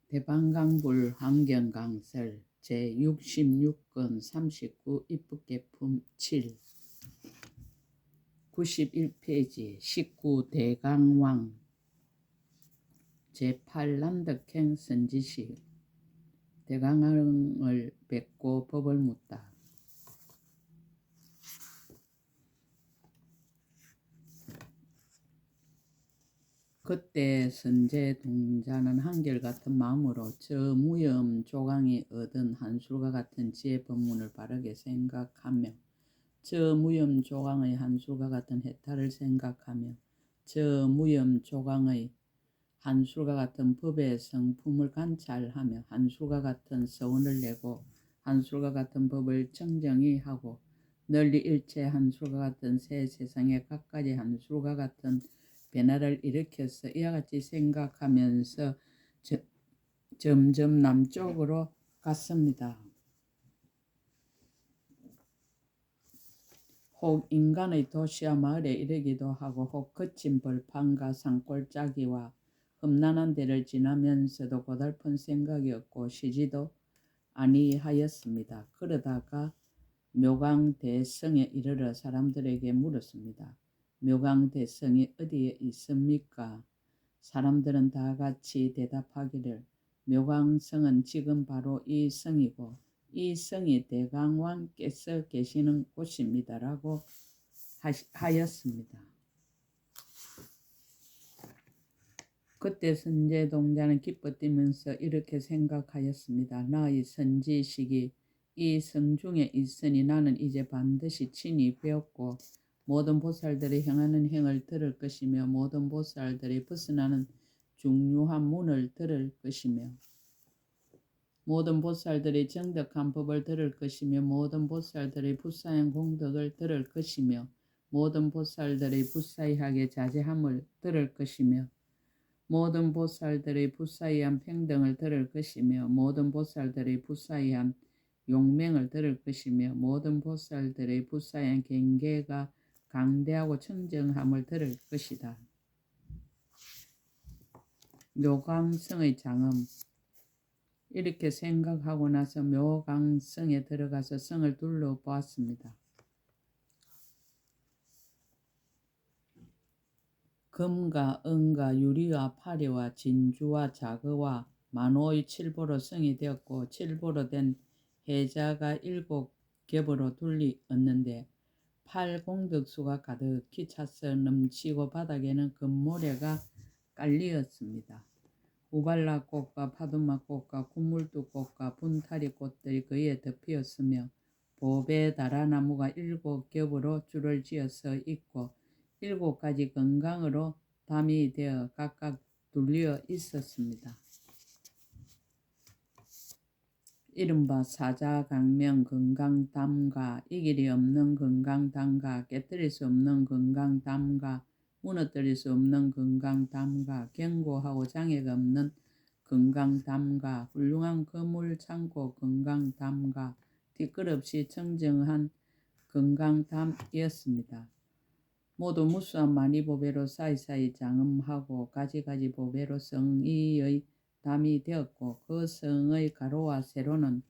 대방강불 환경강설 제66권 39 입법개품 7 91페이지 19 대강왕 제8 남덕행 선지시 대강왕을 뵙고 법을 묻다. 그때 선제동자는 한결같은 마음으로 저 무염 조강이 얻은 한술과 같은 지혜 법문을 바르게 생각하며 저 무염 조강의 한술과 같은 해탈을 생각하며 저 무염 조강의 한술과 같은 법의 성품을 관찰하며 한술과 같은 서원을 내고 한술과 같은 법을 청정히 하고 널리 일체 한술과 같은 새 세상에 갖가지 한술과 같은 변화를 일으켜서 이와 같이 생각하면서 점점 남쪽으로 갔습니다. 혹 인간의 도시와 마을에 이르기도 하고 혹 거친 벌판과 산골짜기와 험난한 데를 지나면서도 고달픈 생각이 없고 쉬지도 아니하였습니다. 그러다가 묘강대성에 이르러 사람들에게 물었습니다. 묘강대성이 어디에 있습니까? 사람들은 다 같이 대답하기를 묘강성은 지금 바로 이 성이고 이 성이 대강왕께서 계시는 곳입니다. 라고 하였습니다. 그때 선제동자는 기뻐 뛰면서 이렇게 생각하였습니다. 나의 선지식이 이 성중에 있으니 나는 이제 반드시 친히 배웠고 모든 보살들이 행하는 행을 들을 것이며 모든 보살들이 벗어나는 중요한 문을 들을 것이며 모든 보살들이 정덕한 법을 들을 것이며 모든 보살들이 불사한 공덕을 들을 것이며 모든 보살들이 불사의하게 자제함을 들을 것이며 모든 보살들이 불사의한 평등을 들을 것이며 모든 보살들이 불사의한 용맹을 들을 것이며 모든 보살들이 불사의한 경계가 강대하고 청정함을 들을 것이다. 묘강성의 장엄. 이렇게 생각하고 나서 묘강성에 들어가서 성을 둘러보았습니다. 금과 은과 유리와 파리와 진주와 자그와 만호의 칠보로 성이 되었고 칠보로 된 해자가 7겹으로 둘리었는데 8공덕수가 가득히 차서 넘치고 바닥에는 금모래가 깔리었습니다. 우발라꽃과 파두마꽃과 군물두꽃과 분타리 꽃들이 그에 덮이었으며 보배 다라나무가 7겹으로 줄을 지어서 있고 7가지 건강으로 담이 되어 각각 둘려 있었습니다. 이른바 사자강명 건강담가, 이길이 없는 건강담가, 깨뜨릴 수 없는 건강담가, 무너뜨릴 수 없는 건강담가, 견고하고 장애가 없는 건강담가, 훌륭한 거물창고 건강담가, 뒷끝없이 청정한 건강담이었습니다. 모두 무수한 만이보배로 사이사이 장엄하고 가지가지 보배로 성의의 담이 되었고 그 성의 가로와 세로는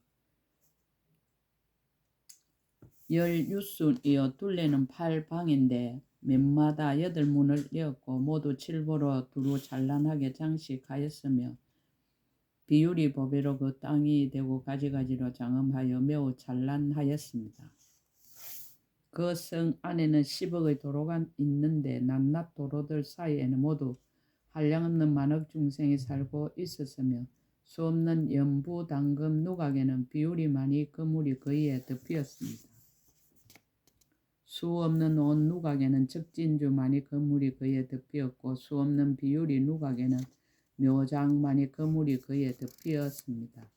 16순이어 둘레는 8방인데 맨마다 8문을 내었고 모두 칠보로 두루 찬란하게 장식하였으며 비유리 보배로 그 땅이 되고 가지가지로 장엄하여 매우 찬란하였습니다. 그 성 안에는 10억의 도로가 있는데 낱낱 도로들 사이에는 모두 한량없는 만억 중생이 살고 있었으며 수없는 연부 당금 누각에는 비율이 많이 그물이 거의에 덮였습니다. 수없는 온 누각에는 적진주 많이 그물이 거의에 덮였고 수없는 비율이 누각에는 묘장 많이 그물이 거의에 덮였습니다.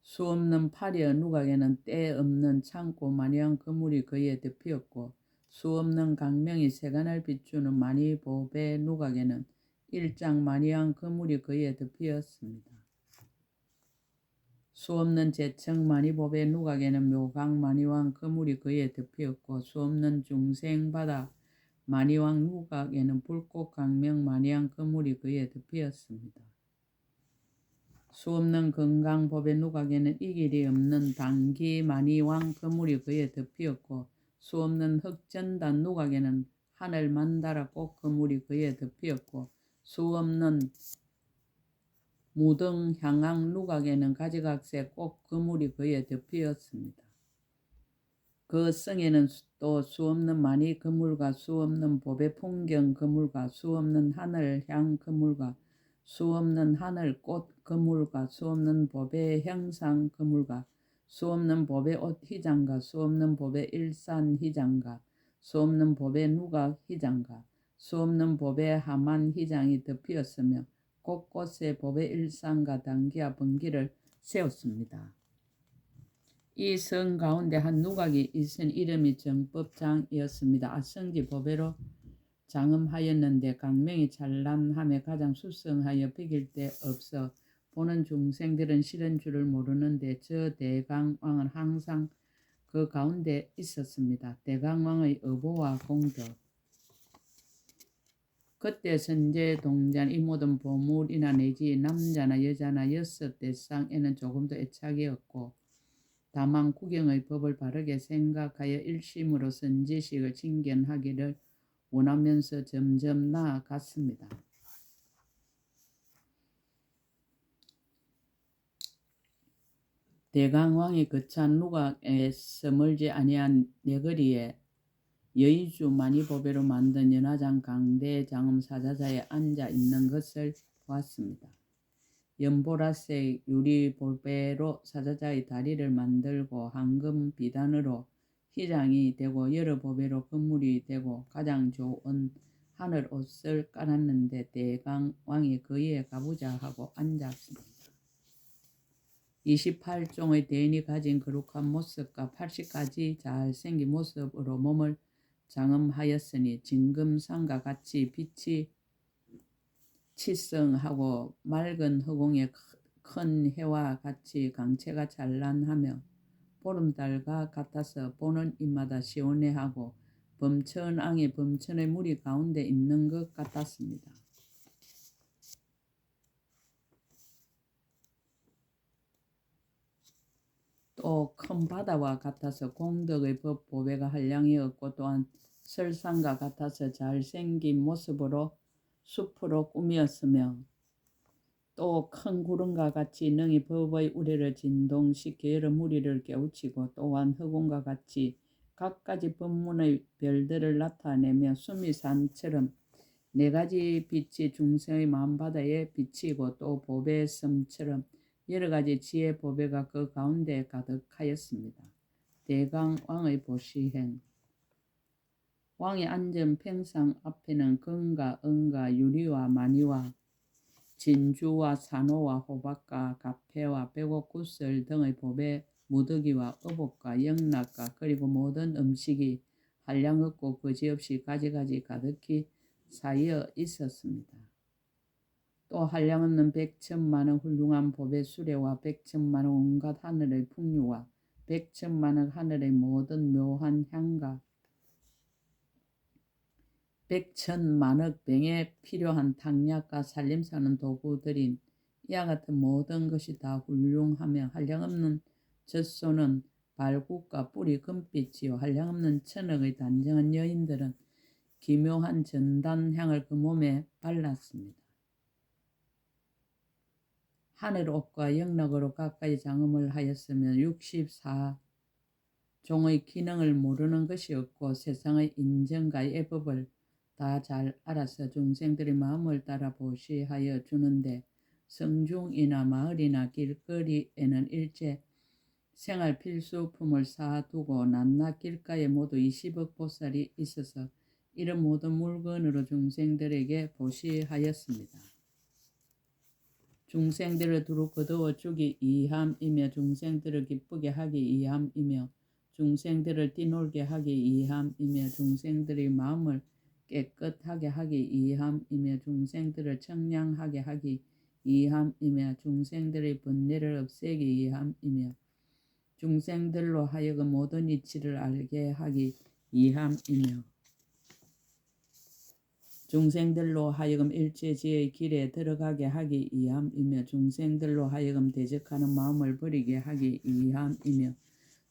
수없는 파리의 누각에는 때 없는 창고 마냥 그물이 거의에 덮였고 수없는 강명이 세간을 비추는 만이보배 누각에는 일장 마냥 그물이 거의에 덮였습니다. 수없는 제청 만이보배 누각에는 묘강 만이왕 그물이 거의에 덮였고 수없는 중생바다 만이왕 누각에는 불꽃 강명 만이왕 그물이 그에 덮이었습니다. 수없는 건강 법의 누각에는 이길이 없는 단기 만이왕 그물이 그에 덮이었고 수없는 흑전단 누각에는 하늘 만다라 꽃 그물이 그에 덮이었고 수없는 무등 향앙 누각에는 가지각색 꽃 그물이 그에 덮이었습니다. 그 성에는 또 수없는 만이 그물과 수없는 법의 풍경 그물과 수없는 하늘 향 그물과 수없는 하늘 꽃 그물과 수없는 법의 형상 그물과 수없는 법의 옷 휘장과 수없는 법의 일산 휘장과 수없는 법의 누각 휘장과 수없는 법의 하만 휘장이 덮이었으며 곳곳에 법의 일산과 단기와 번기를 세웠습니다. 이 성 가운데 한 누각이 있은 이름이 정법장이었습니다. 아성지 법외로 장엄하였는데 강명이 찬란함에 가장 수성하여 비길 데 없어 보는 중생들은 싫은 줄을 모르는데 저 대강왕은 항상 그 가운데 있었습니다. 대강왕의 의보와 공덕. 그때 선제 동자는 이 모든 보물이나 내지 남자나 여자나 여섯 대상에는 조금도 애착이 없고 다만 구경의 법을 바르게 생각하여 일심으로 선지식을 진견하기를 원하면서 점점 나아갔습니다. 대강왕이 거찬 누각에서 멀지 아니한 내거리에 여의주 만이보배로 만든 연화장 강대 장엄 사자자에 앉아 있는 것을 보았습니다. 연보라색 유리보배로 사자자의 다리를 만들고 황금 비단으로 휘장이 되고 여러 보배로 건물이 되고 가장 좋은 하늘 옷을 깔았는데 대강왕이 그에 가보자 하고 앉았습니다. 28종의 대인이 가진 거룩한 모습과 80가지 잘생긴 모습으로 몸을 장엄하였으니 진금산과 같이 빛이 치성하고 맑은 허공에 큰 해와 같이 강체가 찬란하며 보름달과 같아서 보는 입마다 시원해하고 범천왕이 범천의 무리 가운데 있는 것 같았습니다. 또 큰 바다와 같아서 공덕의 법 보배가 한량이었고 또한 설산과 같아서 잘생긴 모습으로 숲으로 꾸몄으며 또 큰 구름과 같이 능히 법의 우레를 진동시켜 여러 무리를 깨우치고 또한 허공과 같이 각가지 법문의 별들을 나타내며 수미산처럼 네 가지 빛이 중생의 마음바다에 비치고 또 법의 섬처럼 여러 가지 지혜 보배가 그 가운데 가득하였습니다. 대강왕의 보시행. 왕이 앉은 평상 앞에는 금과 은과 유리와 마니와 진주와 산호와 호박과 가패와 백옥구슬 등의 보배 무더기와 어복과 영락과 그리고 모든 음식이 한량없고 거지없이 가지가지 가득히 쌓여 있었습니다. 또 한량없는 백천만억 훌륭한 법의 수레와 백천만억 온갖 하늘의 풍류와 백천만억 하늘의 모든 묘한 향과 백천만억 병에 필요한 탕약과 살림사는 도구들인 이와 같은 모든 것이 다 훌륭하며 한량없는 젖소는 발국과 뿔이 금빛이요 한량없는 천억의 단정한 여인들은 기묘한 전단향을 그 몸에 발랐습니다. 하늘옷과 영락으로 가까이 장엄을 하였으며 64종의 기능을 모르는 것이 없고 세상의 인정과 예법을 다 잘 알아서 중생들의 마음을 따라 보시하여 주는데 성중이나 마을이나 길거리에는 일체 생활 필수품을 사두고 낮낮 길가에 모두 20억 보살이 있어서 이런 모든 물건으로 중생들에게 보시하였습니다. 중생들을 두루 거두어 주기 이함이며 중생들을 기쁘게 하기 이함이며 중생들을 뛰놀게 하기 이함이며 중생들의 마음을 깨끗하게 하기 이함이며 중생들을 청량하게 하기 이함이며 중생들의 번뇌를 없애기 이함이며 중생들로 하여금 모든 이치를 알게 하기 이함이며 중생들로 하여금 일체지의 길에 들어가게 하기 위함이며 중생들로 하여금 대적하는 마음을 버리게 하기 위함이며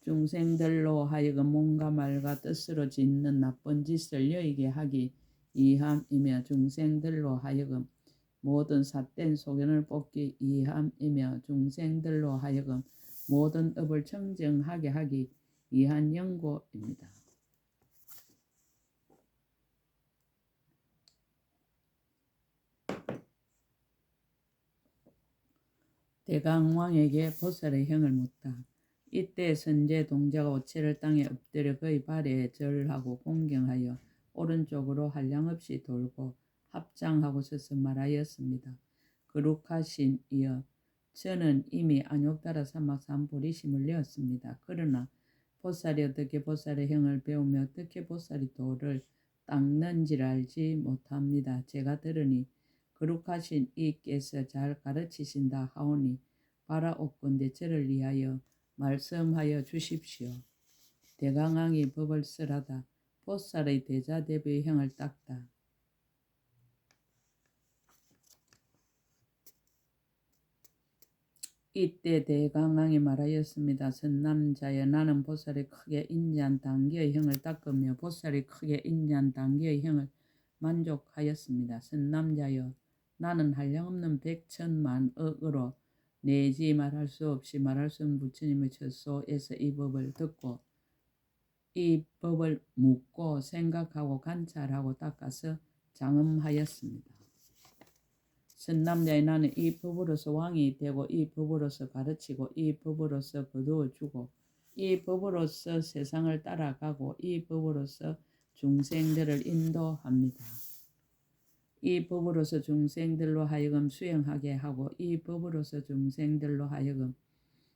중생들로 하여금 몸과 말과 뜻으로 짓는 나쁜 짓을 여의게 하기 위함이며 중생들로 하여금 모든 삿된 소견을 뽑기 위함이며 중생들로 하여금 모든 업을 청정하게 하기 위한 연고입니다. 대강왕에게 보살의 형을 묻다. 이때 선제 동자가 오체를 땅에 엎드려 그의 발에 절하고 공경하여 오른쪽으로 한량없이 돌고 합장하고 서서 말하였습니다. 거룩하신 이여, 저는 이미 안욕달아 사막 산보리심을 내었습니다. 그러나 보살이 어떻게 보살의 형을 배우며 어떻게 보살이 돌을 닦는지를 알지 못합니다. 제가 들으니 거룩하신 이께서 잘 가르치신다 하오니 바라옵건대 저를 위하여 말씀하여 주십시오. 대강왕이 법을 쓰라다. 보살의 대자대비의 형을 닦다. 이때 대강왕이 말하였습니다. 선남자여, 나는 보살이 크게 인지한 단계의 형을 닦으며 보살이 크게 인지한 단계의 형을 만족하였습니다. 선남자여, 나는 한량없는 백천만억으로 내지 말할 수 없이 말할 수 없는 부처님의 처소에서 이 법을 듣고 이 법을 묻고 생각하고 관찰하고 닦아서 장엄하였습니다. 선남자의 나는 이 법으로서 왕이 되고 이 법으로서 가르치고 이 법으로서 거두어주고 이 법으로서 세상을 따라가고 이 법으로서 중생들을 인도합니다. 이 법으로서 중생들로 하여금 수행하게 하고 이 법으로서 중생들로 하여금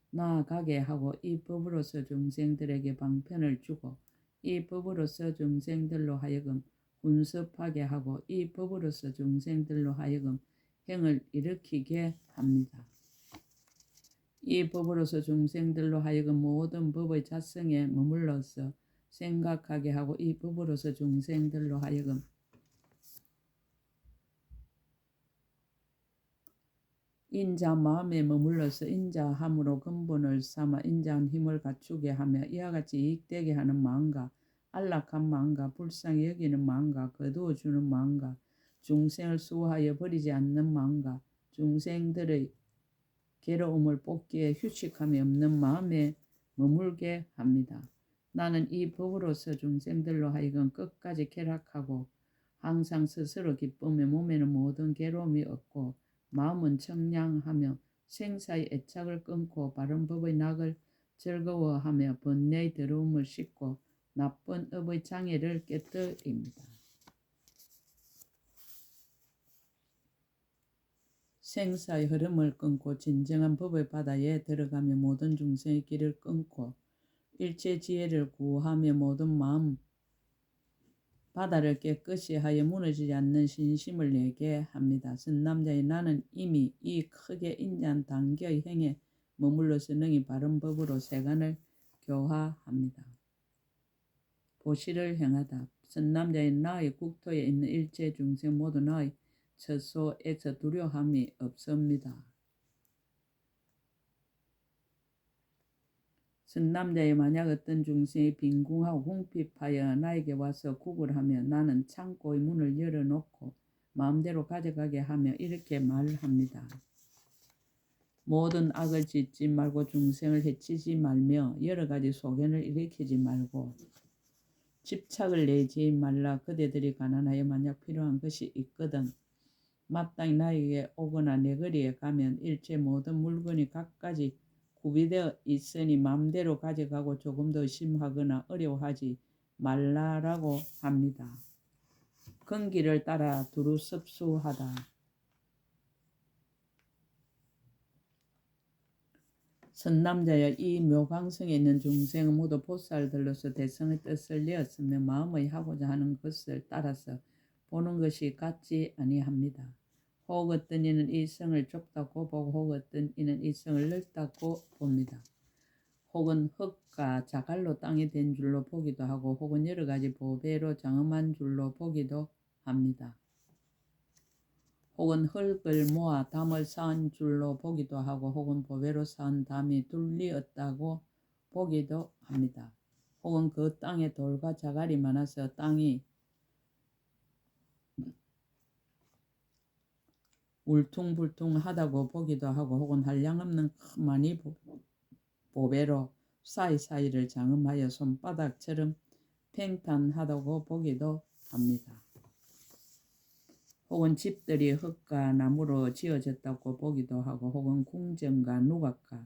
나아가게 하고 이 법으로서 중생들에게 방편을 주고 이 법으로서 중생들로 하여금 훈습하게 하고 이 법으로서 중생들로 하여금 행을 일으키게 합니다. 이 법으로서 중생들로 하여금 모든 법의 자성에 머물러서 생각하게 하고 이 법으로서 중생들로 하여금 인자 마음에 머물러서 인자함으로 근본을 삼아 인자한 힘을 갖추게 하며 이와 같이 이익되게 하는 마음과 안락한 마음과 불쌍히 여기는 마음과 거두어주는 마음과 중생을 수호하여 버리지 않는 마음과 중생들의 괴로움을 뽑기에 휴식함이 없는 마음에 머물게 합니다. 나는 이 법으로서 중생들로 하여금 끝까지 쾌락하고 항상 스스로 기쁨에 몸에는 모든 괴로움이 없고 마음은 청량하며 생사의 애착을 끊고 바른 법의 낙을 즐거워하며 번뇌의 더러움을 씻고 나쁜 업의 장애를 깨뜨립니다. 생사의 흐름을 끊고 진정한 법의 바다에 들어가며 모든 중생의 길을 끊고 일체 지혜를 구하며 모든 마음 바다를 깨끗이 하여 무너지지 않는 신심을 내게 합니다. 선남자의 나는 이미 이 크게 인자한 단계의 행에 머물러서 능히 바른 법으로 세간을 교화합니다. 보시를 행하다. 선남자의 나의 국토에 있는 일체 중생 모두 나의 처소에서 두려움이 없습니다. 선남자의 만약 어떤 중생이 빈궁하고 궁핍하여 나에게 와서 구걸하며 나는 창고의 문을 열어놓고 마음대로 가져가게 하며 이렇게 말합니다. 모든 악을 짓지 말고 중생을 해치지 말며 여러 가지 소견을 일으키지 말고 집착을 내지 말라. 그대들이 가난하여 만약 필요한 것이 있거든 마땅히 나에게 오거나 내 거리에 가면 일체 모든 물건이 각가지 구비되어 있으니 마음대로 가져가고 조금 더 의심하거나 어려워하지 말라라고 합니다. 근기를 따라 두루 섭수하다. 선남자여, 이 묘강성에 있는 중생은 모두 보살들로서 대성의 뜻을 내었으며 마음의 하고자 하는 것을 따라서 보는 것이 같지 아니합니다. 혹 어떤 이는 이 성을 좁다고 보고 혹 어떤 이는 이 성을 넓다고 봅니다. 혹은 흙과 자갈로 땅이 된 줄로 보기도 하고 혹은 여러 가지 보배로 장엄한 줄로 보기도 합니다. 혹은 흙을 모아 담을 쌓은 줄로 보기도 하고 혹은 보배로 쌓은 담이 둘리었다고 보기도 합니다. 혹은 그 땅에 돌과 자갈이 많아서 땅이 울퉁불퉁하다고 보기도 하고 혹은 한량없는 많이 보배로 사이사이를 장음하여 손바닥처럼 팽탄하다고 보기도 합니다. 혹은 집들이 흙과 나무로 지어졌다고 보기도 하고 혹은 궁전과 누각과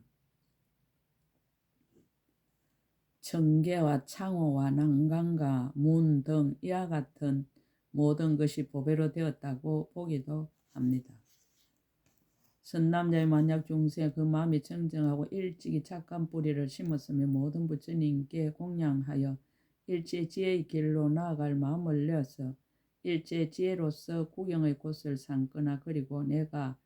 청개와 창호와 난간과 문 등 이와 같은 모든 것이 보배로 되었다고 보기도 합니다. 선남자의 만약 중세 그 마음이 청정하고 일찍이 착한 뿌리를 심었으며 모든 부처님께 공양하여 일체 지혜의 길로 나아갈 마음을 내어서 일체 지혜로서 구경의 곳을 삼거나 그리고 내가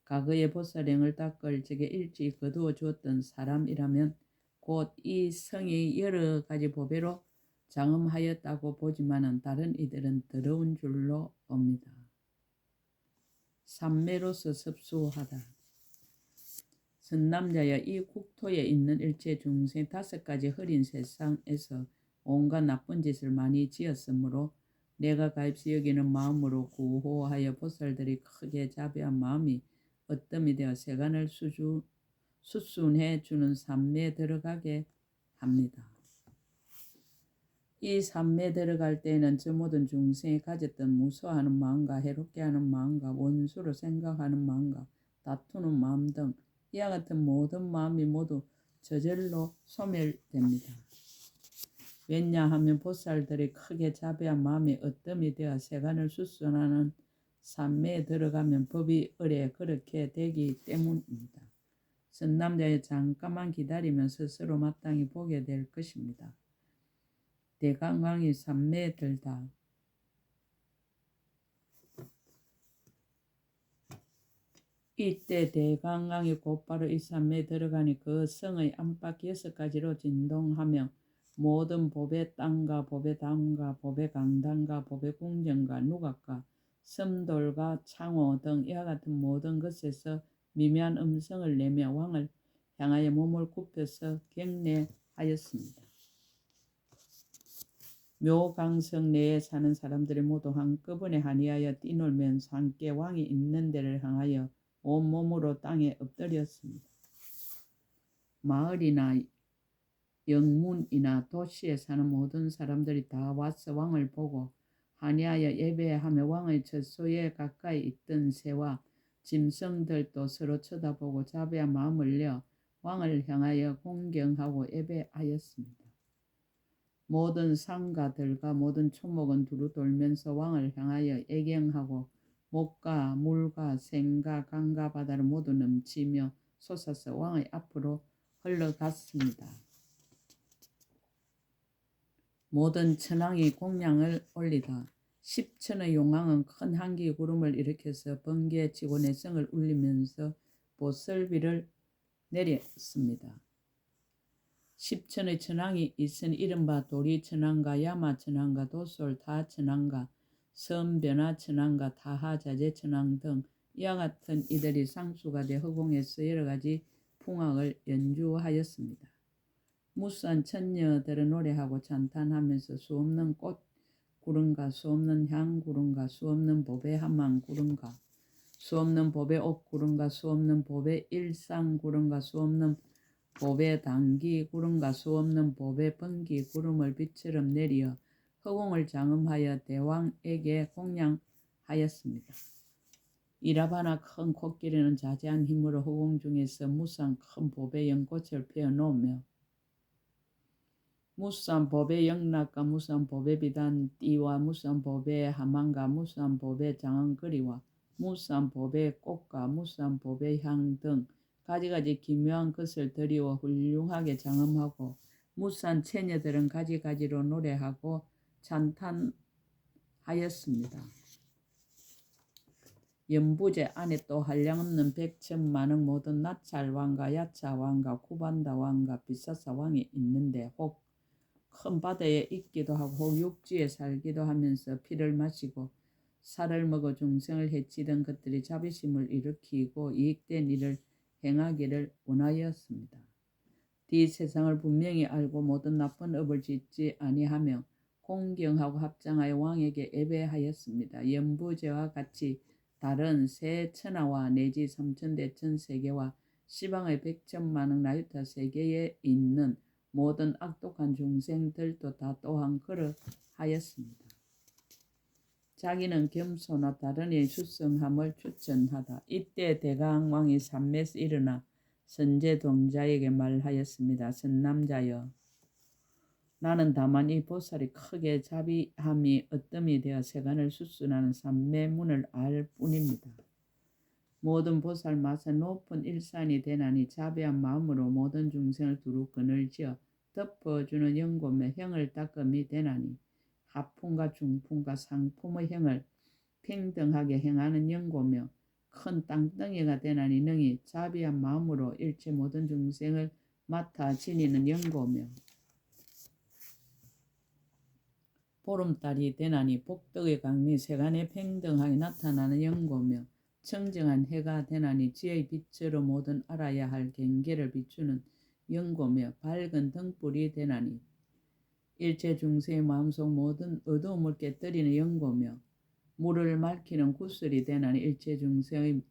과거의 보살행을 닦을 적에 일찍이 거두어 주었던 사람이라면 곧 이 성이 여러 가지 보배로 장엄하였다고 보지만은 다른 이들은 더러운 줄로 봅니다. 삼매로서 섭수하다. 선남자여 이 국토에 있는 일체 중생 5가지 흐린 세상에서 온갖 나쁜 짓을 많이 지었으므로 내가 가엾이 여기는 마음으로 구호하여 보살들이 크게 자비한 마음이 어뜸이 되어 세간을 수순해 주는 삼매에 들어가게 합니다. 이 삼매에 들어갈 때에는 저 모든 중생이 가졌던 무서워하는 마음과 해롭게 하는 마음과 원수로 생각하는 마음과 다투는 마음 등 이와 같은 모든 마음이 모두 저절로 소멸됩니다. 왜냐하면 보살들이 크게 자비한 마음이 어뜸이 되어 세간을 수순하는 삼매에 들어가면 법이 의례 그렇게 되기 때문입니다. 선남자의 잠깐만 기다리면 스스로 마땅히 보게 될 것입니다. 대강강이 삼매에 들다. 이때 대강강이 곧바로 이 삼매에 들어가니 그 성의 안팎 6가지로 진동하며 모든 보배 땅과 보배 담과 보배 강당과 보배 궁전과 누각과 섬돌과 창호 등 이와 같은 모든 것에서 미묘한 음성을 내며 왕을 향하여 몸을 굽혀서 경례하였습니다. 묘강성 내에 사는 사람들이 모두 한꺼번에 한이하여 뛰놀면서 함께 왕이 있는 데를 향하여 온몸으로 땅에 엎드렸습니다. 마을이나 영문이나 도시에 사는 모든 사람들이 다 와서 왕을 보고 한이하여 예배하며 왕의 젖소에 가까이 있던 새와 짐승들도 서로 쳐다보고 자비한 마음을 내어 왕을 향하여 공경하고 예배하였습니다. 모든 상가들과 모든 초목은 두루 돌면서 왕을 향하여 애경하고 목과 물과 샘과 강과 바다를 모두 넘치며 솟아서 왕의 앞으로 흘러갔습니다. 모든 천왕이 공양을 올리다. 10천의 용왕은 큰 한기 구름을 일으켜서 번개치고 내성을 울리면서 보슬비를 내렸습니다. 10천의 천왕이 있으니 이른바 도리천왕과 야마천왕과 도솔타천왕과 섬변화천왕과 타하자재천왕 등 이와 같은 이들이 상수가 돼 허공에서 여러가지 풍악을 연주하였습니다. 무수한 천녀들은 노래하고 찬탄하면서 수없는 꽃 구름과 수없는 향 구름과 수없는 보배 한만 구름과 수없는 보배 옥 구름과 수없는 보배 일상 구름과 수없는 보배 단기 구름과 수없는 보배 번기 구름을 빛처럼 내리어 허공을 장엄하여 대왕에게 공양하였습니다. 이라바나 큰 코끼리는 자세한 힘으로 허공 중에서 무수한 큰 보배 연꽃을 피워놓으며 무수한 보배 영락과 무수한 보배 비단 띠와 무수한 보배 하만과 무수한 보배 장안거리와 무수한 보배 꽃과 무수한 보배 향 등 가지가지 기묘한 것을 들이워 훌륭하게 장엄하고 무수한 처녀들은 가지가지로 노래하고 찬탄하였습니다. 연부제 안에 또 한량없는 백천만억 모든 나찰왕과 야차왕과 쿠반다왕과 비사사왕이 있는데 혹 큰 바다에 있기도 하고 혹 육지에 살기도 하면서 피를 마시고 살을 먹어 중생을 해치던 것들이 자비심을 일으키고 이익된 일을 행하기를 원하였습니다. 이 세상을 분명히 알고 모든 나쁜 업을 짓지 아니하며 공경하고 합장하여 왕에게 예배하였습니다. 연부제와 같이 다른 세 천하와 내지 삼천대천 세계와 시방의 백천만억 나유타 세계에 있는 모든 악독한 중생들도 다 또한 그러하였습니다. 자기는 겸손하 다른 이 수성함을 추천하다. 이때 대강왕이 산매에서 일어나 선제동자에게 말하였습니다. 선남자여, 나는 다만 이 보살이 크게 자비함이 어뜸이 되어 세간을 수순하는 삼매문을 알 뿐입니다. 모든 보살 맛에 높은 일산이 되나니 자비한 마음으로 모든 중생을 두루 그늘지어 덮어주는 영고며 형을 닦음이 되나니 하품과 중품과 상품의 형을 평등하게 행하는 영고며 큰 땅덩이가 되나니 능히 자비한 마음으로 일체 모든 중생을 맡아 지니는 영고며 보름달이 되나니 복덕의 강미 세간에 평등하게 나타나는 영고며 청정한 해가 되나니 지의 빛으로 모든 알아야 할 경계를 비추는 영고며 밝은 등불이 되나니 일체 중생의 마음속 모든 어두움을 깨뜨리는 영고며 물을 맑히는 구슬이 되나니 일체 중생의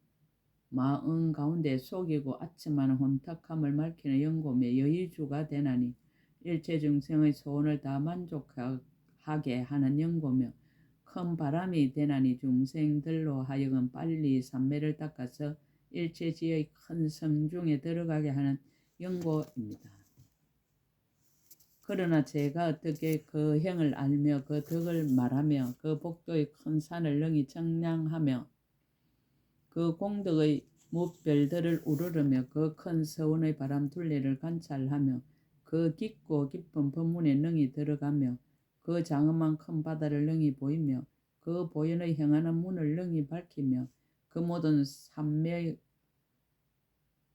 마음 가운데 속이고 아첨하는 혼탁함을 맑히는 영고며 여의주가 되나니 일체 중생의 소원을 다 만족하게 하는 영고며 큰 바람이 되나니 중생들로 하여금 빨리 삼매를 닦아서 일체지의 큰 성중에 들어가게 하는 영고입니다. 그러나 제가 어떻게 그 형을 알며 그 덕을 말하며 그 복도의 큰 산을 능히 청량하며 그 공덕의 무별들을 우러르며 그 큰 서원의 바람 둘레를 관찰하며 그 깊고 깊은 법문에 능히 들어가며 그 장엄한 큰 바다를 능히 보이며 그 보현의 행하는 문을 능히 밝히며 그 모든 삼매의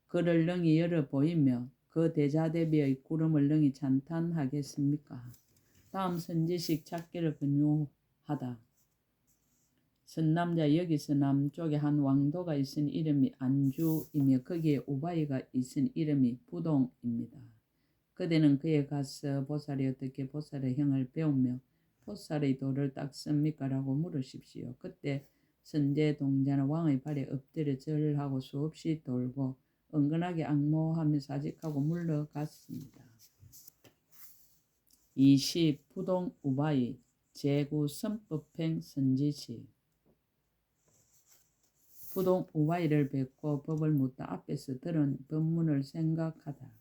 그를 능히 열어 보이며 그 대자대비의 구름을 능히 찬탄하겠습니까? 다음 선지식 찾기를 권유하다. 선남자 여기서 남쪽에 한 왕도가 있으니 이름이 안주이며 거기에 우바이가 있으니 이름이 부동입니다. 그대는 그에 가서 보살이 어떻게 보살의 형을 배우며 보살의 도를 닦습니까? 라고 물으십시오. 그때 선제동자는 왕의 발에 엎드려 절하고 수없이 돌고 은근하게 악모하며 사직하고 물러갔습니다. 20. 부동 우바이 제구 선법행 선지시 부동 우바이를 뵙고 법을 묻다 앞에서 들은 법문을 생각하다.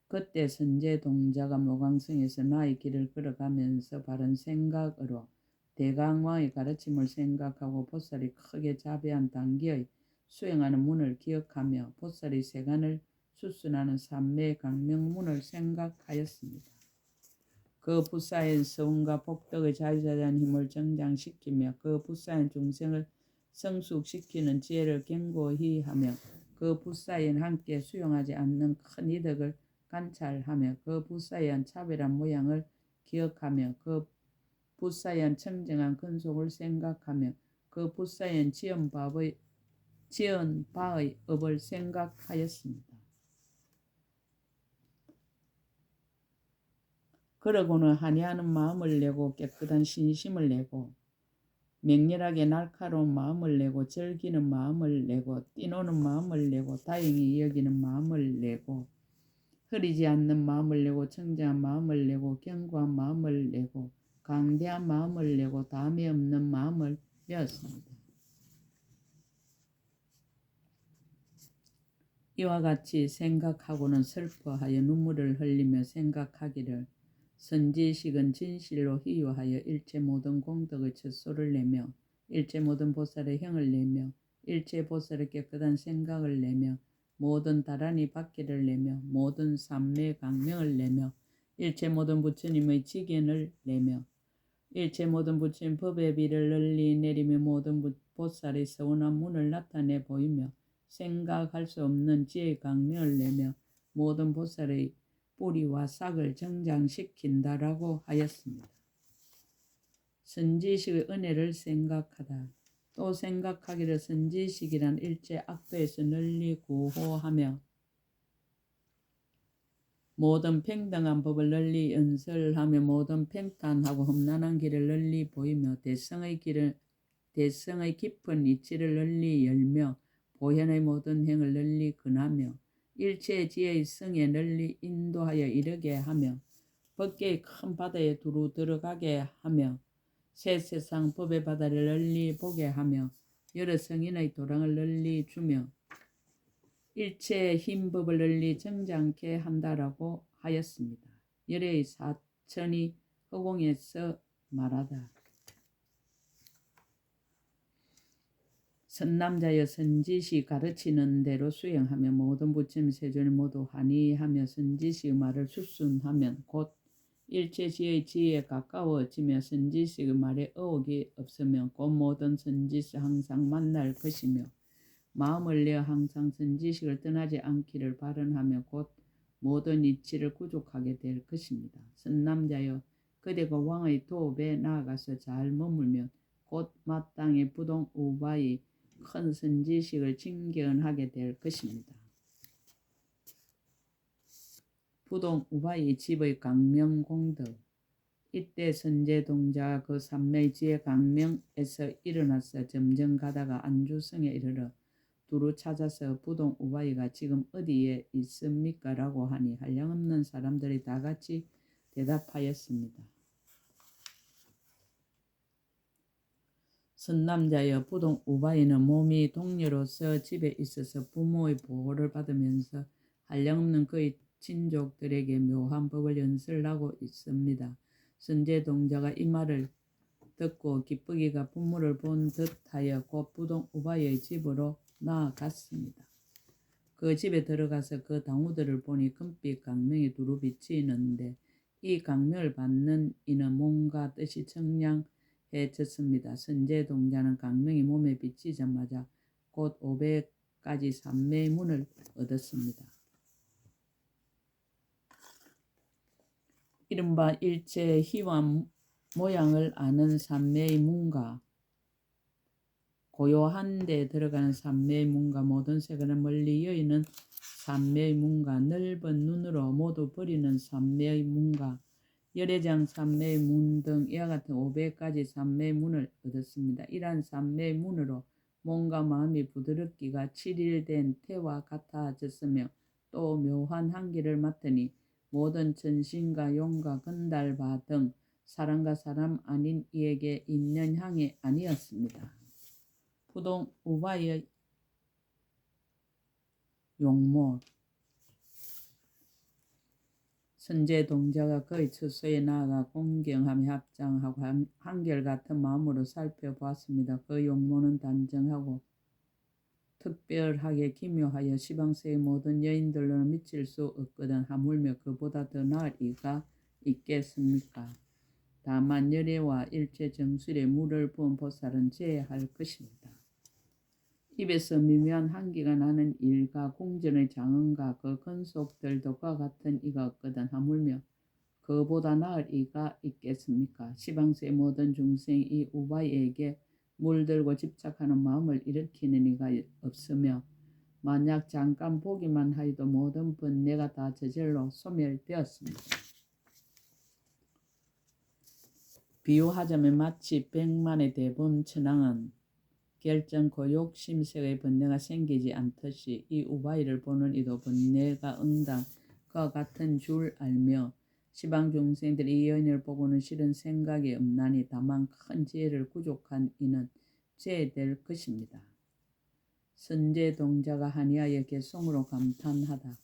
그때 선제동자가 모강성에서 나의 길을 걸어가면서 바른 생각으로 대강왕의 가르침을 생각하고 보살이 크게 자비한 단기의 수행하는 문을 기억하며 보살이 세간을 수순하는 삼매 강명문을 생각하였습니다. 그 불사인 서운과 복덕의 자유자재한 힘을 정장시키며 그 불사인 중생을 성숙시키는 지혜를 견고히 하며 그 불사인 함께 수용하지 않는 큰 이득을 관찰하며 그 불사의 차별한 모양을 기억하며 그 불사의 청정한 근속을 생각하며 그 불사의 지은 바의 업을 생각하였습니다. 그러고는 한해하는 마음을 내고 깨끗한 신심을 내고 맹렬하게 날카로운 마음을 내고 즐기는 마음을 내고 뛰노는 마음을 내고 다행히 여기는 마음을 내고 흐리지 않는 마음을 내고 청정한 마음을 내고 견고한 마음을 내고 강대한 마음을 내고 담이 없는 마음을 내었습니다. 이와 같이 생각하고는 슬퍼하여 눈물을 흘리며 생각하기를 선지식은 진실로 희유하여 일체 모든 공덕의 첫소를 내며 일체 모든 보살의 형을 내며 일체 보살의 깨끗한 생각을 내며 모든 다란이 받기를 내며 모든 삼매 강명을 내며 일체 모든 부처님의 지견을 내며 일체 모든 부처님 법의 비를 널리 내리며 모든 보살의 서운한 문을 나타내 보이며 생각할 수 없는 지혜의 강명을 내며 모든 보살의 뿌리와 싹을 정장시킨다라고 하였습니다. 선지식의 은혜를 생각하다. 또 생각하기를 선지식이란 일제 악도에서 널리 구호하며 모든 평등한 법을 널리 연설하며 모든 평탄하고 험난한 길을 널리 보이며 대성의 깊은 이치를 널리 열며 보현의 모든 행을 널리 근하며 일체의 지혜의 성에 널리 인도하여 이르게 하며 법계의 큰 바다에 두루 들어가게 하며 새 세상 법의 바다를 널리 보게 하며 여러 성인의 도랑을 널리 주며 일체의 흰 법을 널리 정장케 한다라고 하였습니다. 열의 사천이 허공에서 말하다. 선남자여 선지시 가르치는 대로 수행하며 모든 부처님 세존을 모두 환희하며 선지시의 말을 수순하면 곧 일체지의 지혜에 가까워지며 선지식의 말에 의혹이 없으며 곧 모든 선지식 항상 만날 것이며 마음을 내어 항상 선지식을 떠나지 않기를 발언하며 곧 모든 이치를 구족하게 될 것입니다. 선남자여 그대가 왕의 도읍에 나아가서 잘 머물면 곧 마땅히 부동 우바의 큰 선지식을 진견하게 될 것입니다. 부동 우바의 집의 강명공덕. 이때 선제동자가 그 삼매의 지혜 강명에서 일어나서 점점 가다가 안주성에 이르러 두루 찾아서 부동 우바이가 지금 어디에 있습니까? 라고 하니 한량없는 사람들이 다 같이 대답하였습니다. 선남자여 부동 우바이는 몸이 동료로서 집에 있어서 부모의 보호를 받으면서 한량없는 그의 친족들에게 묘한 법을 연설하고 있습니다. 선제동자가 이 말을 듣고 기쁘기가 부모를 본 듯하여 곧 부동 우바이의 집으로 나아갔습니다. 그 집에 들어가서 그 당우들을 보니 금빛 강명이 두루 비치는데 이 강명을 받는 이는 몸과 뜻이 청량해졌습니다. 선제동자는 강명이 몸에 비치자마자 곧 500가지 삼매의 문을 얻었습니다. 이른바 일체의 희와 모양을 아는 삼매의 문과 고요한 데 들어가는 삼매의 문과 모든 세계는 멀리 여의는 삼매의 문과 넓은 눈으로 모두 버리는 삼매의 문과 열애장 삼매의 문 등 이와 같은 500가지 삼매의 문을 얻었습니다. 이러한 삼매의 문으로 몸과 마음이 부드럽기가 7일 된 태와 같아졌으며 또 묘한 향기를 맡으니 모든 전신과 용과 건달바 등 사람과 사람 아닌 이에게 있는 향이 아니었습니다. 부동 우바이의 용모. 선제동자가 그의 처소에 나아가 공경하며 합장하고 한결같은 마음으로 살펴보았습니다. 그 용모는 단정하고 특별하게 기묘하여 시방세의 모든 여인들로는 미칠 수 없거든 하물며 그보다 더 나을 이가 있겠습니까? 다만 열애와 일체 정술에 물을 부은 보살은 제할 것입니다. 입에서 미묘한 향기가 나는 일과 궁전의 장엄과 그 건속들도 그와 같은 이가 없거든 하물며 그보다 나을 이가 있겠습니까? 시방세의 모든 중생이 이 우바이에게 물들고 집착하는 마음을 일으키는 이가 없으며 만약 잠깐 보기만 하여도 모든 번뇌가 다 저절로 소멸되었습니다. 비유하자면 마치 100만의 대범 천왕은 결정코 욕심색의 번뇌가 생기지 않듯이 이 우바이를 보는 이도 번뇌가 응당 그와 같은 줄 알며 시방 중생들이 이 여인을 보고는 실은 생각이 없나니 다만 큰 지혜를 구족한 이는 제될 것입니다. 선제동자가 한이하여 개송으로 감탄하다.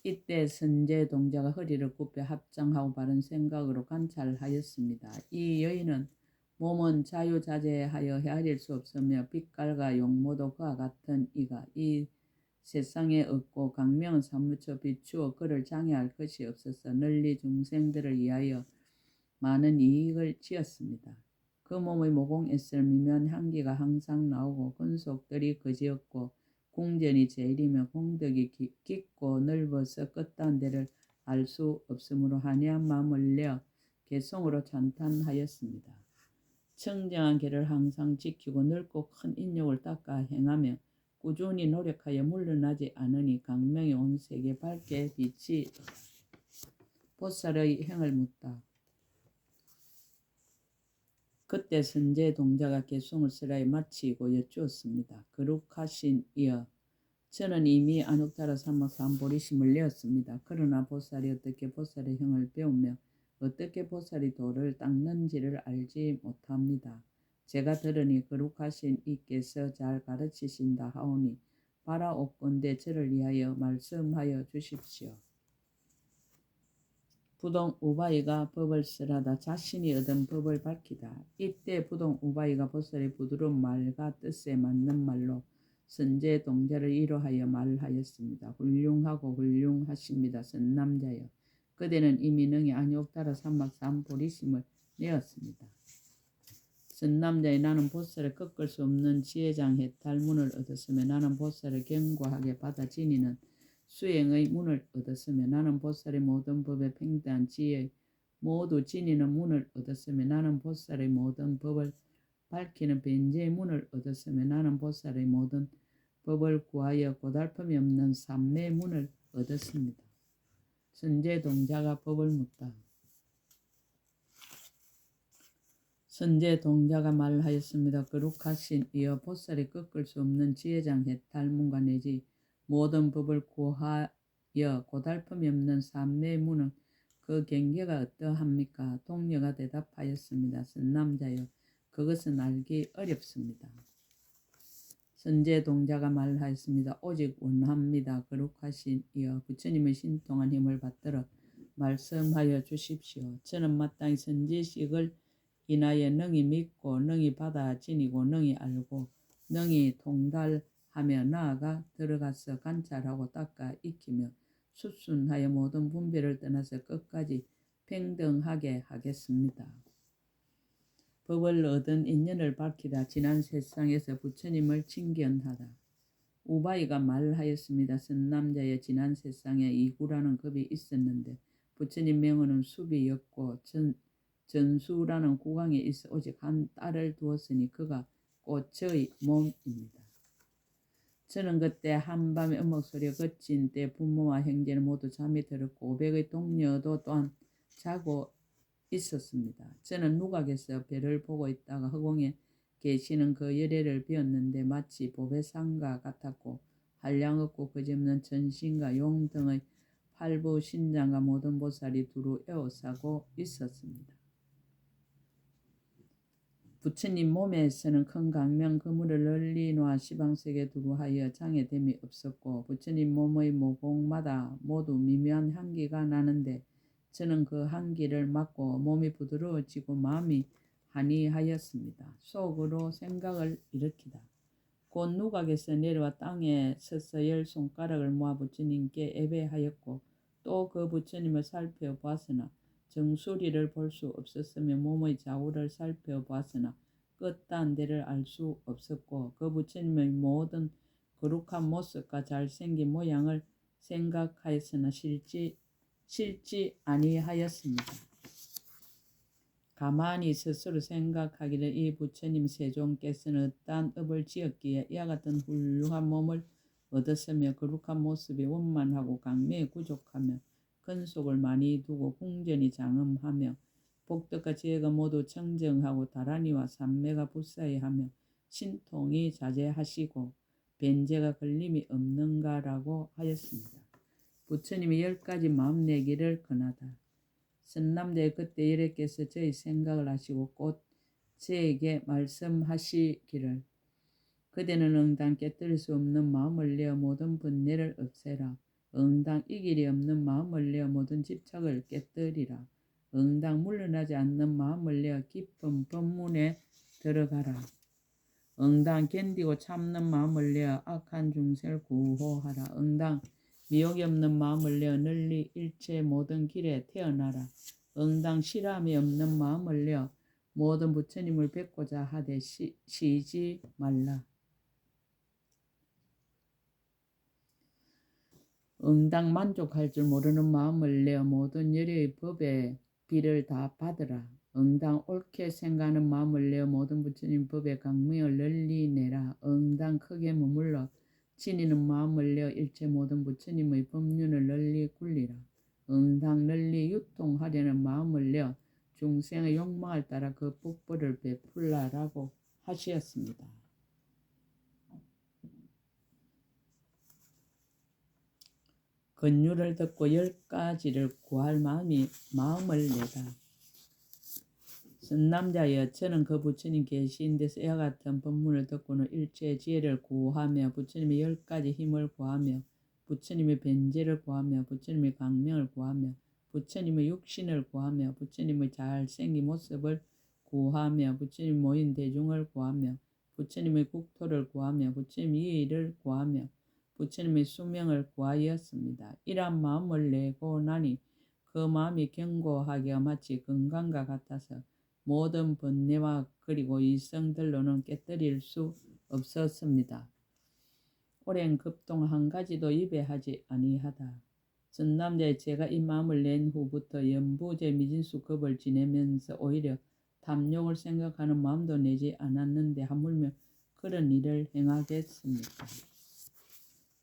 이때 선제동자가 허리를 굽혀 합장하고 바른 생각으로 관찰하였습니다. 이 여인은 몸은 자유자재하여 헤아릴 수 없으며 빛깔과 용모도 그와 같은 이가 이 세상에 없고 강명은 사무쳐 비추어 그를 장애할 것이 없어서 널리 중생들을 위하여 많은 이익을 지었습니다. 그 몸의 모공에서 미묘한 향기가 항상 나오고 근속들이 거지없고 궁전이 제일이며 공덕이 깊고 넓어서 끝단 데를 알 수 없으므로 한이한 마음을 내어 개성으로 찬탄하였습니다. 청정한 길을 항상 지키고 넓고 큰 인욕을 닦아 행하며 꾸준히 노력하여 물러나지 않으니 강명이 온 세계 밝게 빛이 보살의 행을 묻다. 그때 선제 동자가 개송을 스라에 마치고 여쭈었습니다. 거룩하신 이여, 저는 이미 안욕타라 삼막 삼보리심을 내었습니다. 그러나 보살이 어떻게 보살의 형을 배우며 어떻게 보살이 도를 닦는지를 알지 못합니다. 제가 들으니 거룩하신 이께서 잘 가르치신다 하오니 바라옵건대 저를 위하여 말씀하여 주십시오. 부동 우바이가 법을 쓰라다 자신이 얻은 법을 밝히다. 이때 부동 우바이가 보살의 부드러운 말과 뜻에 맞는 말로 선제 동자를 위로하여 말하였습니다. 훌륭하고 훌륭하십니다. 선남자여. 그대는 이미 능히 안욕따라 삼막 삼보리심을 내었습니다. 선남자여, 나는 보살을 꺾을 수 없는 지혜장 해탈문을 얻었으며 나는 보살을 견고하게 받아 지니는 수행의 문을 얻었으며 나는 보살의 모든 법에 팽대한 지혜 모두 지니는 문을 얻었으며 나는 보살의 모든 법을 밝히는 변제의 문을 얻었으며 나는 보살의 모든 법을 구하여 고달픔이 없는 삼매의 문을 얻었습니다. 선제 동자가 법을 묻다. 선제 동자가 말하였습니다. 거룩하신 이여, 보살이 꺾을 수 없는 지혜장 해탈문과 내지 모든 법을 구하여 고달픔이 없는 삼매의 문은 그 경계가 어떠합니까? 동녀가 대답하였습니다. 선남자여, 그것은 알기 어렵습니다. 선제 동자가 말하였습니다. 오직 원합니다. 거룩하신 이여, 부처님의 신통한 힘을 받들어 말씀하여 주십시오. 저는 마땅히 선지식을 인하여 능히 믿고 능히 받아 지니고 능히 알고 능히 통달하며 나아가 들어가서 관찰하고 닦아 익히며 수순하여 모든 분별을 떠나서 끝까지 평등하게 하겠습니다. 법을 얻은 인연을 밝히다. 지난 세상에서 부처님을 칭견하다. 우바이가 말하였습니다. 선남자의 지난 세상에 이구라는 급이 있었는데 부처님 명호는 수비였고 전수라는 국왕에 있어 오직 한 딸을 두었으니 그가 곧 저의 몸입니다. 저는 그때 한밤의 음악소리가 그친 때 부모와 형제는 모두 잠이 들었고 500의 동료도 또한 자고 있었습니다. 저는 누각에서 별을 보고 있다가 허공에 계시는 그 열애를 비었는데 마치 보배상과 같았고 한량 없고 거짓없는 전신과 용 등의 팔부 신장과 모든 보살이 두루 에워싸고 있었습니다. 부처님 몸에서는 큰 강명 그물을 널리 놓아 시방석에 두루 하여 장애됨이 없었고 부처님 몸의 모공마다 모두 미묘한 향기가 나는데 저는 그 향기를 맡고 몸이 부드러워지고 마음이 한이하였습니다. 속으로 생각을 일으키다. 곧 누각에서 내려와 땅에 서서 10손가락을 모아 부처님께 예배하였고 또 그 부처님을 살펴보았으나 정수리를 볼 수 없었으며 몸의 좌우를 살펴보았으나 끝단 데를 알 수 없었고 그 부처님의 모든 거룩한 모습과 잘생긴 모양을 생각하였으나 실지 아니하였습니다. 가만히 스스로 생각하기를 이 부처님 세존께서는 어떠한 업을 지었기에 이와 같은 훌륭한 몸을 얻었으며 거룩한 모습이 원만하고 강명이 부족하며 근속을 많이 두고 궁전이 장엄하며 복덕과 지혜가 모두 청정하고 다란이와 삼매가 불사이하며 신통이 자제하시고 변제가 걸림이 없는가라고 하였습니다. 부처님이 10가지 마음 내기를 권하다. 선남자의 그때 여래께서 저의 생각을 하시고 곧 저에게 말씀하시기를 그대는 응당 깨뜨릴 수 없는 마음을 내어 모든 번뇌를 없애라. 응당 이길이 없는 마음을 내어 모든 집착을 깨뜨리라. 응당 물러나지 않는 마음을 내어 깊은 법문에 들어가라. 응당 견디고 참는 마음을 내어 악한 중생을 구호하라. 응당 미혹이 없는 마음을 내어 널리 일체 모든 길에 태어나라. 응당 실함이 없는 마음을 내어 모든 부처님을 뵙고자 하되 쉬지 말라. 응당 만족할 줄 모르는 마음을 내어 모든 열의 법의 비를 다 받으라. 응당 옳게 생각하는 마음을 내어 모든 부처님 법의 강명을 널리 내라. 응당 크게 머물러 지니는 마음을 내어 일체 모든 부처님의 법륜을 널리 굴리라. 응당 널리 유통하려는 마음을 내어 중생의 욕망을 따라 그 복벌을 베풀라라고 하시었습니다. 건유를 듣고 10가지를 구할 마음을 내다. 선남자여, 저는 그 부처님 계신 데서 이와 같은 법문을 듣고는 일체의 지혜를 구하며 부처님의 10가지 힘을 구하며 부처님의 변제를 구하며 부처님의 강명을 구하며 부처님의 육신을 구하며 부처님의 잘생긴 모습을 구하며 부처님 모인 대중을 구하며 부처님의 국토를 구하며 부처님의 예의를 구하며 부처님의 수명을 구하였습니다. 이러한 마음을 내고 나니 그 마음이 견고하기가 마치 건강과 같아서 모든 번뇌와 그리고 이성들로는 깨뜨릴 수 없었습니다. 오랜 급동 한 가지도 입에 하지 아니하다. 전남자의 제가 이 마음을 낸 후부터 연부제 미진수 급을 지내면서 오히려 탐욕을 생각하는 마음도 내지 않았는데 하물며 그런 일을 행하겠습니까?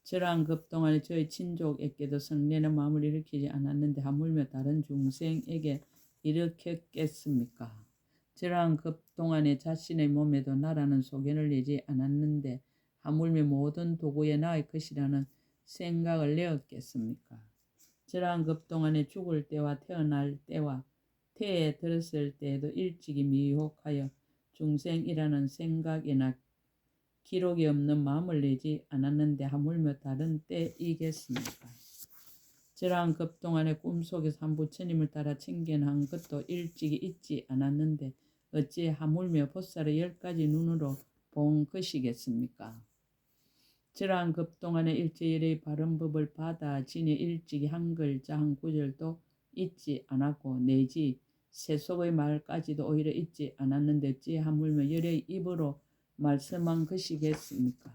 저러한 급동안에 저희 친족에게도 성내는 마음을 일으키지 않았는데 하물며 다른 중생에게 일으켰겠습니까? 저러한 급동안에 자신의 몸에도 나라는 소견을 내지 않았는데 하물며 모든 도구에 나의 것이라는 생각을 내었겠습니까? 저러한 급동안에 죽을 때와 태어날 때와 태에 들었을 때에도 일찍이 미혹하여 중생이라는 생각이나 기록이 없는 마음을 내지 않았는데 하물며 다른 때이겠습니까? 저러한 급동안에 꿈속에서 한 부처님을 따라 참견한 것도 일찍이 잊지 않았는데 어찌 하물며 보살의 10가지 눈으로 본 것이겠습니까? 저러한 급동안에 일제일의 바른 법을 받아 지니 일찍이 한 글자 한 구절도 잊지 않았고 내지 세속의 말까지도 오히려 잊지 않았는데 어찌 하물며 열의 입으로 말씀한 것이겠습니까?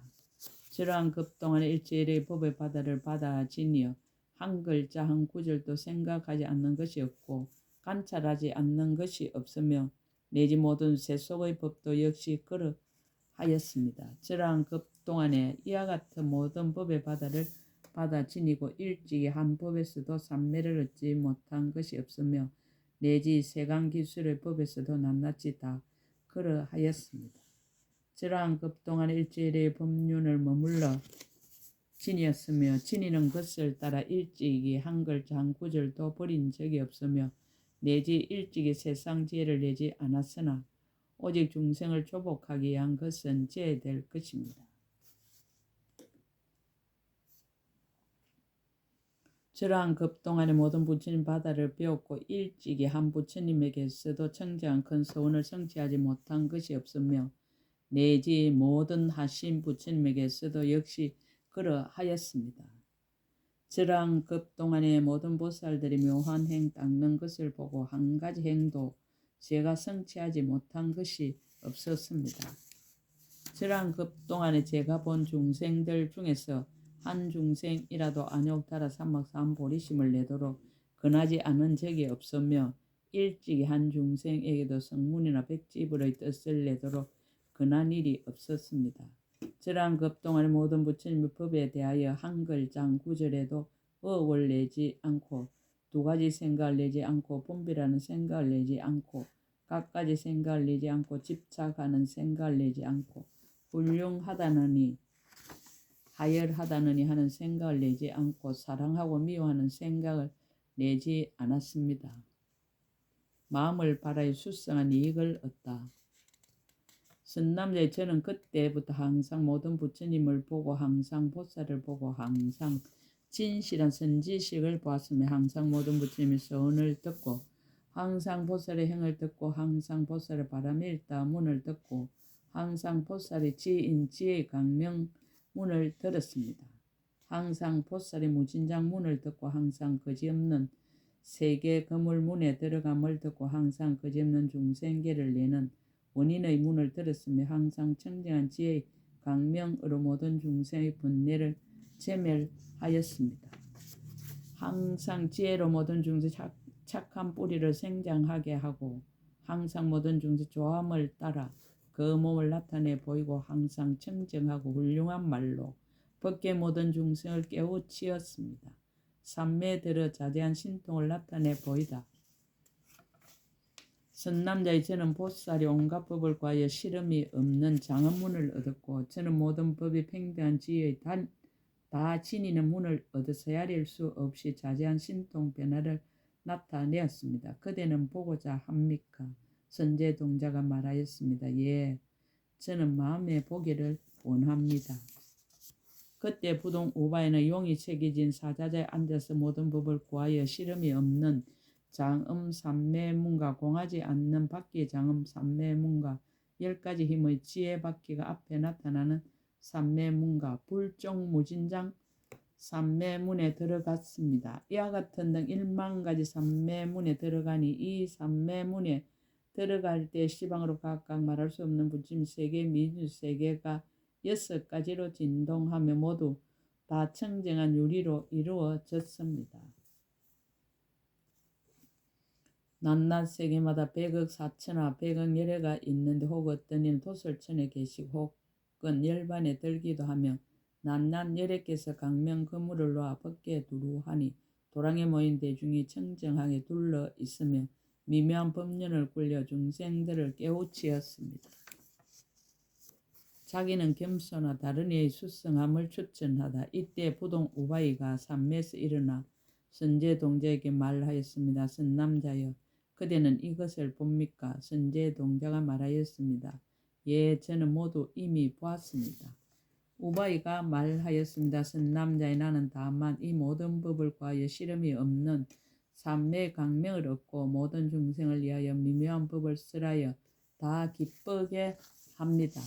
저러한 급동안에 일제일의 법의 바다를 받아 지니어 한 글자 한 구절도 생각하지 않는 것이 없고 관찰하지 않는 것이 없으며 내지 모든 세속의 법도 역시 그러하였습니다. 저러한 급동안에 이와 같은 모든 법의 바다를 받아 지니고 일찍이 한 법에서도 삼매를 얻지 못한 것이 없으며 내지 세간기술의 법에서도 낱낱이 다 그러하였습니다. 저러한 급동안에 일제일의 법륜을 머물러 지니었으며 지니는 것을 따라 일찍이 한 글자 한 구절도 버린 적이 없으며 내지 일찍이 세상 지혜를 내지 않았으나 오직 중생을 조복하기 위한 것은 제될 것입니다. 저러한 급동안에 모든 부처님 바다를 배웠고 일찍이 한 부처님에게서도 청정한 큰 서원을 성취하지 못한 것이 없으며 내지 모든 하신 부처님에게서도 역시 그러하였습니다. 저러한 급동안에 모든 보살들이 묘한 행 닦는 것을 보고 한 가지 행도 제가 성취하지 못한 것이 없었습니다. 저러한 급동안에 제가 본 중생들 중에서 한 중생이라도 안욕따라 삼막사한 보리심을 내도록 권하지 않은 적이 없으며 일찍이 한 중생에게도 성문이나 백지불의 뜻을 내도록 권한 일이 없었습니다. 저러한 급동안에 모든 부처님의 법에 대하여 한 글자 한 구절에도 의혹을 내지 않고 두 가지 생각을 내지 않고 분별하는 생각을 내지 않고 각가지 생각을 내지 않고 집착하는 생각을 내지 않고 훌륭하다느니 하열하다느니 하는 생각을 내지 않고 사랑하고 미워하는 생각을 내지 않았습니다. 마음을 바라여 수성한 이익을 얻다. 선남자의 저는 그때부터 항상 모든 부처님을 보고 항상 보살을 보고 항상 진실한 선지식을 보았으며 항상 모든 부처님의 서언을 듣고 항상 보살의 행을 듣고 항상 보살의 바람에 일다 문을 듣고 항상 보살의 지인 지혜의 강명 문을 들었습니다. 항상 보살의 무진장 문을 듣고 항상 거지없는 세계 거물 문에 들어감을 듣고 항상 거지없는 중생계를 내는 원인의 문을 들었으며 항상 청정한 지혜의 강명으로 모든 중생의 번뇌를 제멸하였습니다. 항상 지혜로 모든 중세 착한 뿌리를 생장하게 하고 항상 모든 중세 조함을 따라 그 몸을 나타내 보이고 항상 청정하고 훌륭한 말로 법계 모든 중생을 깨우치었습니다. 삼매에 들어 자제한 신통을 나타내 보이다. 선남자의 저는 보살이 온갖 법을 구하여 실험이 없는 장엄문을 얻었고 저는 모든 법이 평등한 지혜의 다 지니는 문을 얻어서 야릴 수 없이 자제한 신통 변화를 나타내었습니다. 그대는 보고자 합니까? 선제 동자가 말하였습니다. 예, 저는 마음에 보기를 원합니다. 그때 부동 우바에는 용이 새겨진 사자자에 앉아서 모든 법을 구하여 실험이 없는 장엄 삼매문과 공하지 않는 바퀴 장엄 삼매문과 10가지 힘의 지혜 바퀴가 앞에 나타나는 삼매문과 불종무진장 삼매문에 들어갔습니다. 이와 같은 등 1만 가지 삼매문에 들어가니 이 삼매문에 들어갈 때 시방으로 각각 말할 수 없는 부침 3개, 미주 3개가 6가지로 진동하며 모두 다 청정한 유리로 이루어졌습니다. 낮낮 세계마다 100억 4천하 100억 열애가 있는데 혹 어떤 이는 도솔천에 계시고 혹은 열반에 들기도 하며 낮낮 열애께서 강명 그물을 놓아 벗게 두루하니 도랑에 모인 대중이 청정하게 둘러 있으며 미묘한 법륜을 굴려 중생들을 깨우치었습니다. 자기는 겸손하 다른 이의 수성함을 추천하다. 이때 부동 우바이가 삼매에서 일어나 선제 동자에게 말하였습니다. 선남자여, 그대는 이것을 봅니까? 선제 동자가 말하였습니다. 예, 저는 모두 이미 보았습니다. 우바이가 말하였습니다. 선남자여, 나는 다만 이 모든 법을 구하여 실험이 없는 삼매 강명을 얻고 모든 중생을 위하여 미묘한 법을 쓰라여 다 기쁘게 합니다.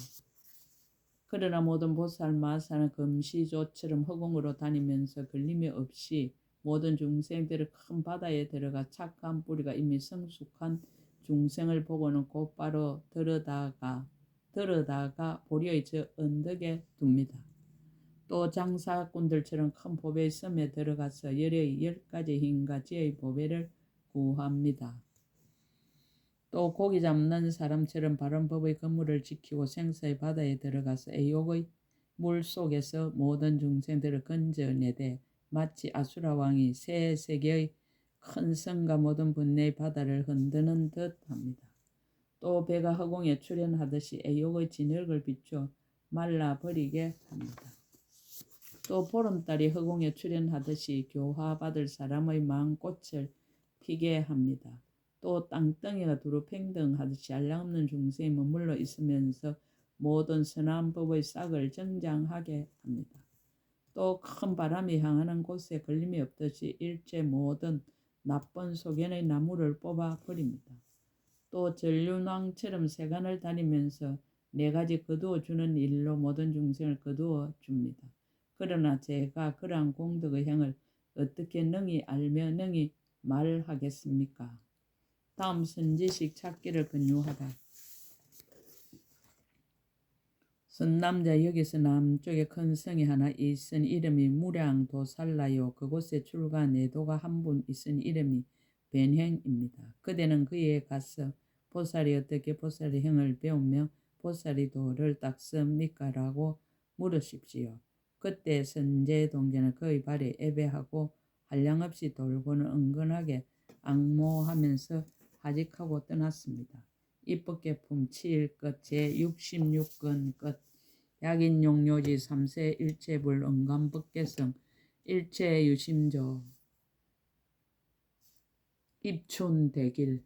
그러나 모든 보살 마사는 금시조처럼 허공으로 다니면서 걸림이 없이 모든 중생들을 큰 바다에 들어가 착한 뿌리가 이미 성숙한 중생을 보고는 곧바로 들어다가 보리의 저 언덕에 둡니다. 또 장사꾼들처럼 큰 보배의 섬에 들어가서 열의 10가지 힘과 지혜의 보배를 구합니다. 또 고기 잡는 사람처럼 바른 법의 건물을 지키고 생사의 바다에 들어가서 애욕의 물 속에서 모든 중생들을 건져내되 마치 아수라 왕이 새 세계의 큰 성과 모든 분내의 바다를 흔드는 듯 합니다. 또 배가 허공에 출현하듯이 애욕의 진흙을 비추어 말라버리게 합니다. 또 보름달이 허공에 출현하듯이 교화받을 사람의 마음꽃을 피게 합니다. 또 땅덩이가 두루 평등하듯이 한량없는 중생이 머물러 있으면서 모든 선한 법의 싹을 정장하게 합니다. 또 큰 바람이 향하는 곳에 걸림이 없듯이 일체 모든 나쁜 소견의 나무를 뽑아 버립니다. 또 전륜왕처럼 세간을 다니면서 4가지 거두어 주는 일로 모든 중생을 거두어 줍니다. 그러나 제가 그러한 공덕의 행을 어떻게 능히 알며 능히 말하겠습니까? 다음 선지식 찾기를 권유하다. 선남자 여기서 남쪽에 큰 성이 하나 있으니 이름이 무량도살라요. 그곳에 출가 내도가 한 분 있으니 이름이 변행입니다. 그대는 그에 가서 보살이 어떻게 보살의 행을 배우며 보살이 도를 닦습니까? 라고 물으십시오. 그때 선제동자는 그의 발에 예배하고 한량없이 돌고는 은근하게 악모하면서 하직하고 떠났습니다. 입법계품 7끝 제66권 끝 약인용료지 3세 일체불 은감법계성 일체유심조 입춘대길